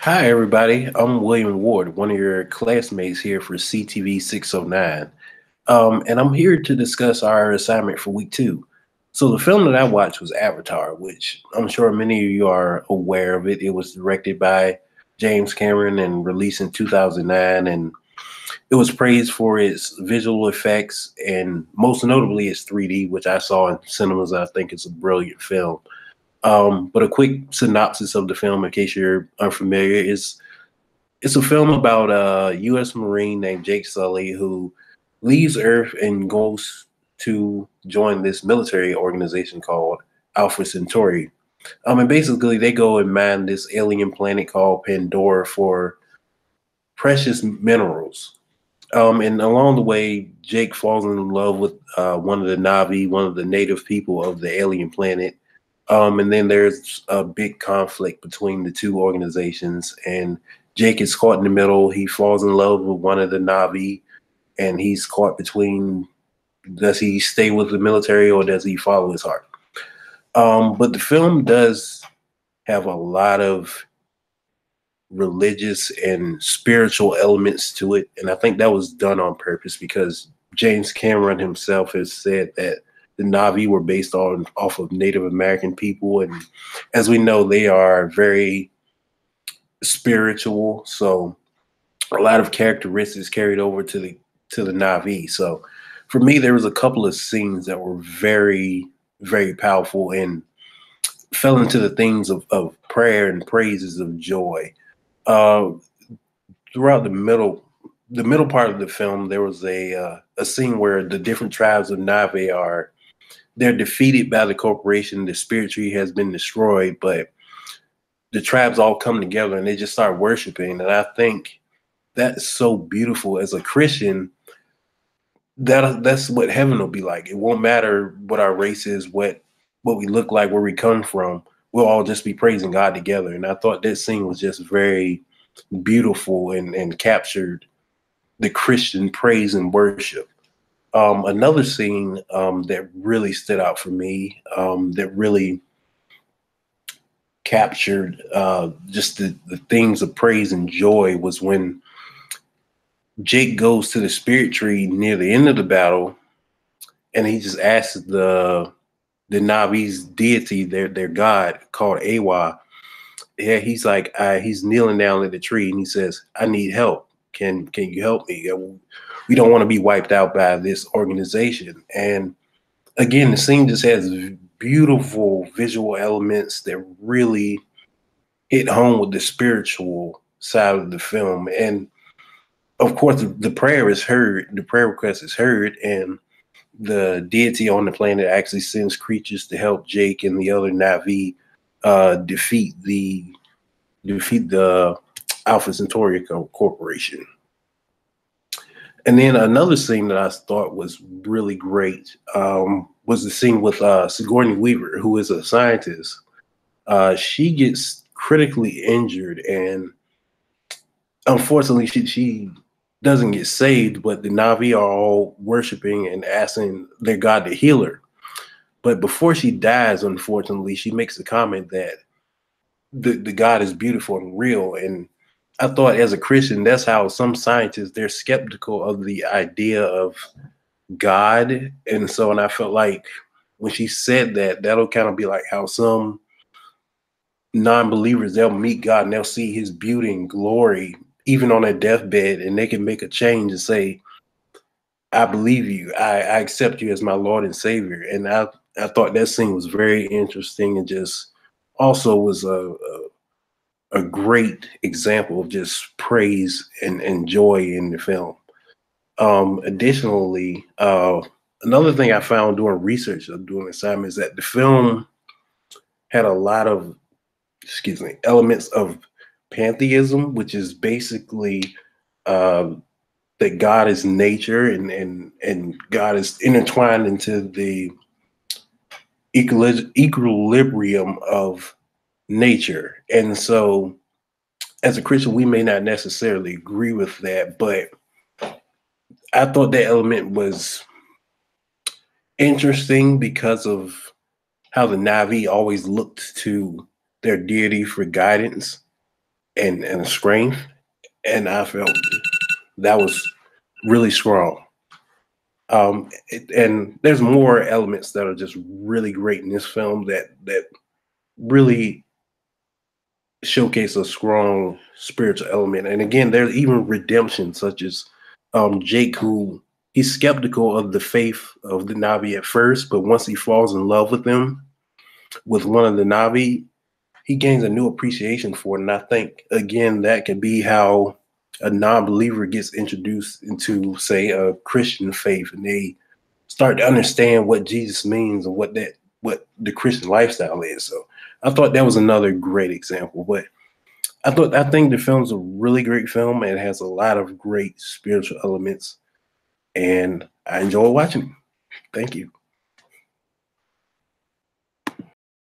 Hi, everybody. I'm William Ward, one of your classmates here for CTV 609. And I'm here to discuss our assignment for week two. So, the film that I watched was Avatar, which I'm sure many of you are aware of it. It was directed by James Cameron and released in 2009. And it was praised for its visual effects and most notably its 3D, which I saw in cinemas. I think it's a brilliant film. But a quick synopsis of the film, in case you're unfamiliar, is it's a film about a U.S. Marine named Jake Sully who leaves Earth and goes to join this military organization called Alpha Centauri. And basically they go and mine this alien planet called Pandora for precious minerals. And along the way, Jake falls in love with one of the Navi, one of the native people of the alien planet. And then there's a big conflict between the two organizations, and Jake is caught in the middle. He falls in love with one of the Navi, and he's caught between, does he stay with the military or does he follow his heart? But the film does have a lot of religious and spiritual elements to it. And I think that was done on purpose because James Cameron himself has said that the Navi were based on off of Native American people. And as we know, they are very spiritual. So a lot of characteristics carried over to the Navi. So for me, there was a couple of scenes that were very, very powerful and fell into the things of prayer and praises of joy. Uh, Throughout the middle part of the film, there was a scene where the different tribes of Nave are they're defeated by the corporation. The spirit tree has been destroyed, but the tribes all come together and they just start worshiping. And I think that's so beautiful. As a Christian, that's what heaven will be like. It won't matter what our race is, what we look like, where we come from. We'll all just be praising God together. And I thought that scene was just very beautiful and captured the Christian praise and worship. Another scene that really stood out for me, that really captured just the things of praise and joy, was when Jake goes to the spirit tree near the end of the battle, and he just asks the Navi's deity, their god called Awa. Yeah, he's like, he's kneeling down at the tree, and he says, "I need help. Can you help me? We don't want to be wiped out by this organization." And again, the scene just has beautiful visual elements that really hit home with the spiritual side of the film. And of course, the prayer is heard, the prayer request is heard, and the deity on the planet actually sends creatures to help Jake and the other Navi defeat the Alpha Centauri Corporation. And then another scene that I thought was really great was the scene with Sigourney Weaver, who is a scientist. She gets critically injured, and unfortunately, she doesn't get saved. But the Navi are all worshiping and asking their God to heal her. But before she dies, unfortunately, she makes a comment that the God is beautiful and real. And I thought, as a Christian, that's how some scientists, they're skeptical of the idea of God. And I felt like when she said that, that'll kind of be like how some non-believers, they'll meet God and they'll see his beauty and glory even on their deathbed, and they can make a change and say, "I believe you. I accept you as my Lord and Savior." And I thought that scene was very interesting, and just also was a great example of just praise and joy in the film. Additionally, another thing I found doing research of doing assignment is that the film had a lot of, excuse me, elements of pantheism, which is basically that God is nature, and God is intertwined into the equilibrium of nature. And so as a Christian, we may not necessarily agree with that, but I thought that element was interesting because of how the Navi always looked to their deity for guidance. and strength, and I felt that was really strong. And there's more elements that are just really great in this film that really showcase a strong spiritual element. And again, there's even redemption, such as Jake, who he's skeptical of the faith of the Navi at first, but once he falls in love with them, with one of the Navi, he gains a new appreciation for it. And I think again that could be how a non-believer gets introduced into, say, a Christian faith, and they start to understand what Jesus means and what the Christian lifestyle is. So I thought that was another great example. But I think the film's a really great film and it has a lot of great spiritual elements, and I enjoy watching it. Thank you.